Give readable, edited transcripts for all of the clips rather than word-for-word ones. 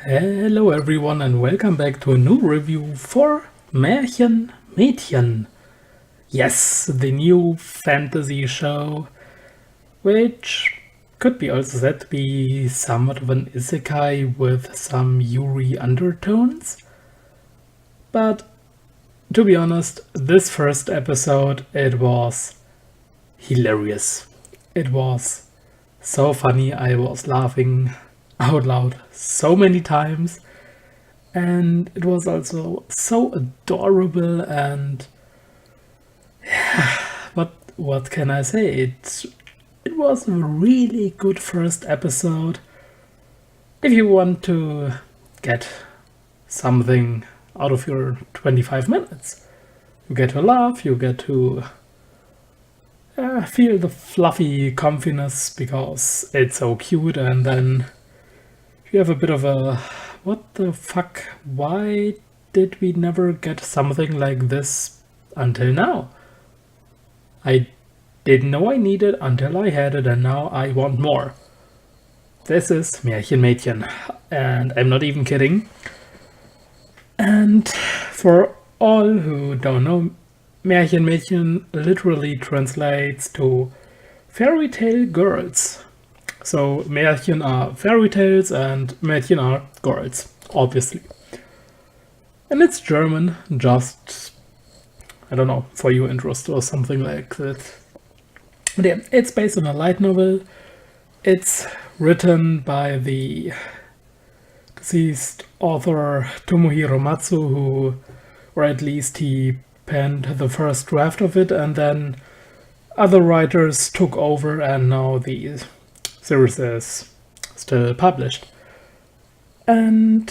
Hello everyone and welcome back to a new review for Märchen Mädchen. Yes, the new fantasy show, which could be also said to be somewhat of an isekai with some Yuri undertones. But to be honest, this first episode, it was hilarious. It was so funny, I was laughing out loud so many times. And it was also so adorable and what can I say? It was a really good first episode. If you want to get something out of your 25 minutes, you get to laugh, you get to feel the fluffy comfiness because it's so cute, and then you have a bit of a what the fuck, why did we never get something like this until now? I didn't know I needed until I had it, and now I want more. This is Märchen Mädchen, and I'm not even kidding. And for all who don't know, Märchen Mädchen literally translates to fairy tale girls. So Märchen are fairy tales and Mädchen are girls, obviously. And it's German, just, I don't know, for your interest or something like that. But yeah, it's based on a light novel. It's written by the deceased author Tomohiro Matsu, or at least he penned the first draft of it, and then other writers took over, and now the series is still published. And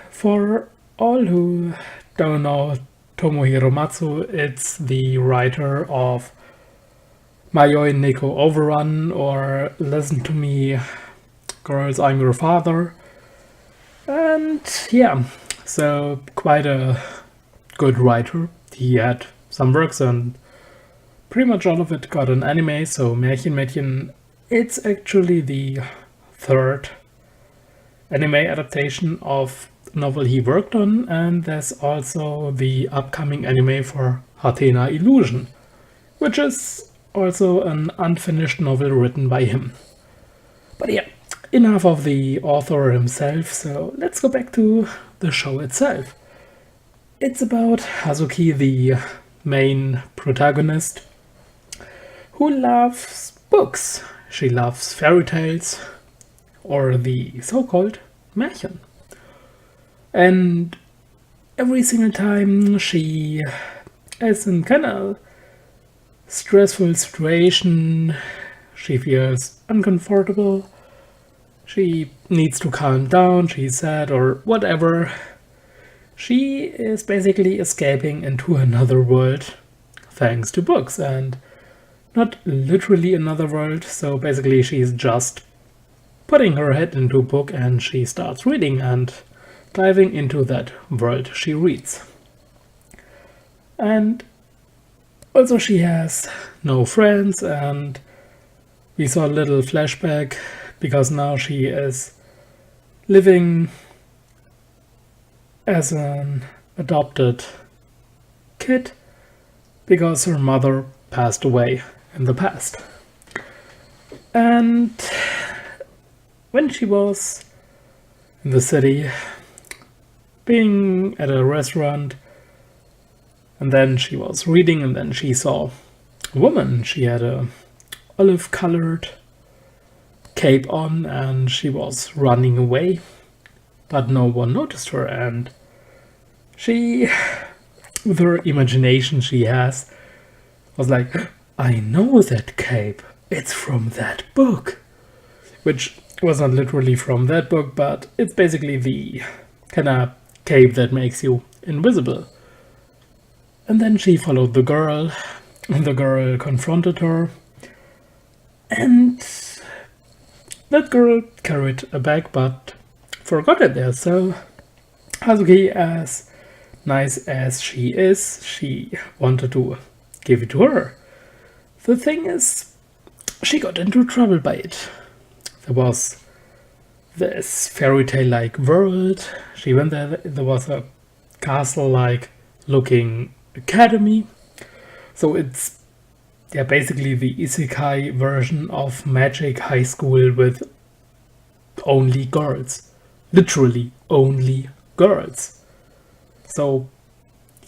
for all who don't know Tomohiro Matsu, it's the writer of Mayoi Neko Overrun or Listen to Me, Girls, I'm Your Father. And yeah, so quite a good writer. He had some works and pretty much all of it got an anime, so Märchen Mädchen, it's actually the third anime adaptation of a novel he worked on, and there's also the upcoming anime for Hatena Illusion, which is also an unfinished novel written by him. But yeah, enough of the author himself, so let's go back to the show itself. It's about Hazuki, the main protagonist, who loves books. She loves fairy tales, or the so-called Märchen. And every single time she is in kind of stressful situation, she feels uncomfortable, she needs to calm down, she's sad or whatever, she is basically escaping into another world thanks to books, and not literally another world, so basically she's just putting her head into a book and she starts reading and diving into that world she reads. And also she has no friends, and we saw a little flashback because now she is living as an adopted kid because her mother passed away in the past. And when she was in the city, being at a restaurant, and then she was reading, and then she saw a woman. She had a olive-colored cape on, and she was running away, but no one noticed her, and she, with her imagination she has, was like, I know that cape, it's from that book. Which was not literally from that book, but it's basically the kind of cape that makes you invisible. And then she followed the girl, and the girl confronted her, and that girl carried a bag but forgot it there, so Hazuki, as nice as she is, she wanted to give it to her. The thing is, she got into trouble by it. There was this fairy tale like world. She went there. There was a castle like looking academy. So it's basically the isekai version of Magic High School with only girls. Literally only girls. So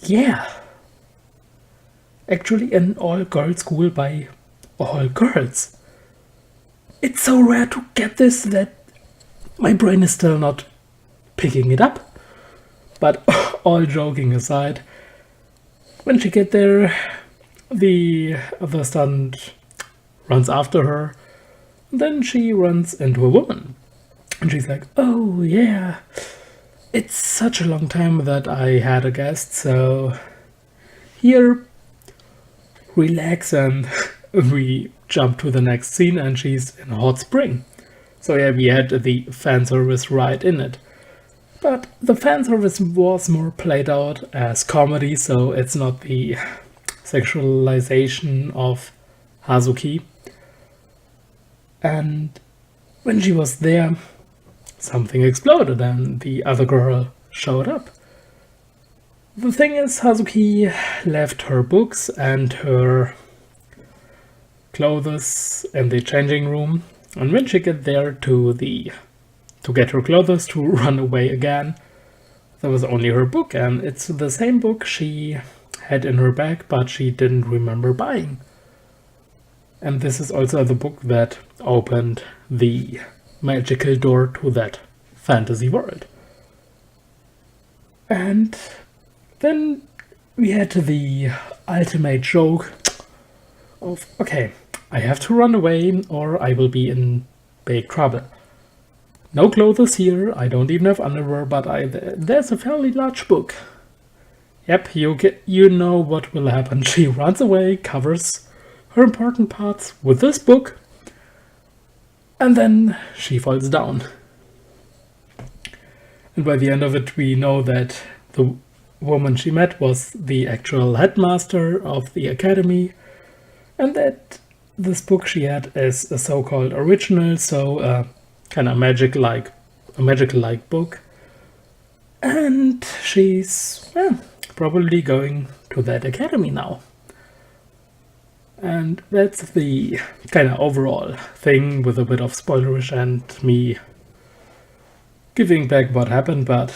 yeah. Actually an all-girls school by all girls. It's so rare to get this that my brain is still not picking it up. But all joking aside, when she get there, the other student runs after her. Then she runs into a woman. And she's like, oh yeah, it's such a long time that I had a guest, so here, relax, and we jump to the next scene and she's in a hot spring. So yeah, we had the fan service right in it. But the fan service was more played out as comedy, so it's not the sexualization of Hazuki. And when she was there, something exploded and the other girl showed up. The thing is, Hazuki left her books and her clothes in the changing room, and when she get there to get her clothes to run away again, there was only her book, and it's the same book she had in her bag but she didn't remember buying. And this is also the book that opened the magical door to that fantasy world. And then we had the ultimate joke of, okay, I have to run away or I will be in big trouble. No clothes here, I don't even have underwear, but there's a fairly large book. Yep, you know what will happen. She runs away, covers her important parts with this book, and then she falls down. And by the end of it, we know that the woman she met was the actual headmaster of the academy, and that this book she had is a so-called original, so kind of magical-like book. And she's probably going to that academy now. And that's the kind of overall thing, with a bit of spoilerish and me giving back what happened. But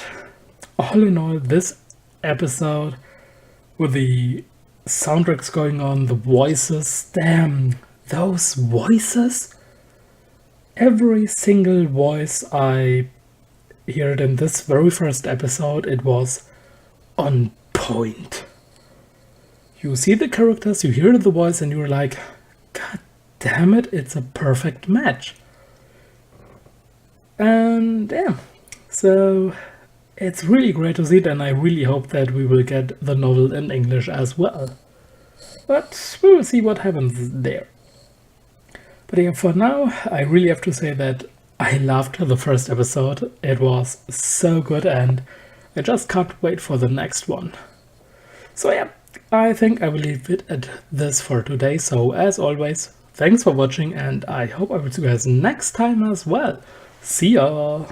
all in all, this episode, with the soundtracks going on, the voices, damn, those voices! Every single voice I heard in this very first episode, it was on point. You see the characters, you hear the voice, and you're like, God damn it, it's a perfect match. And yeah, so it's really great to see it, and I really hope that we will get the novel in English as well. But we will see what happens there. But yeah, for now, I really have to say that I loved the first episode. It was so good, and I just can't wait for the next one. So yeah, I think I will leave it at this for today. So as always, thanks for watching, and I hope I will see you guys next time as well. See ya!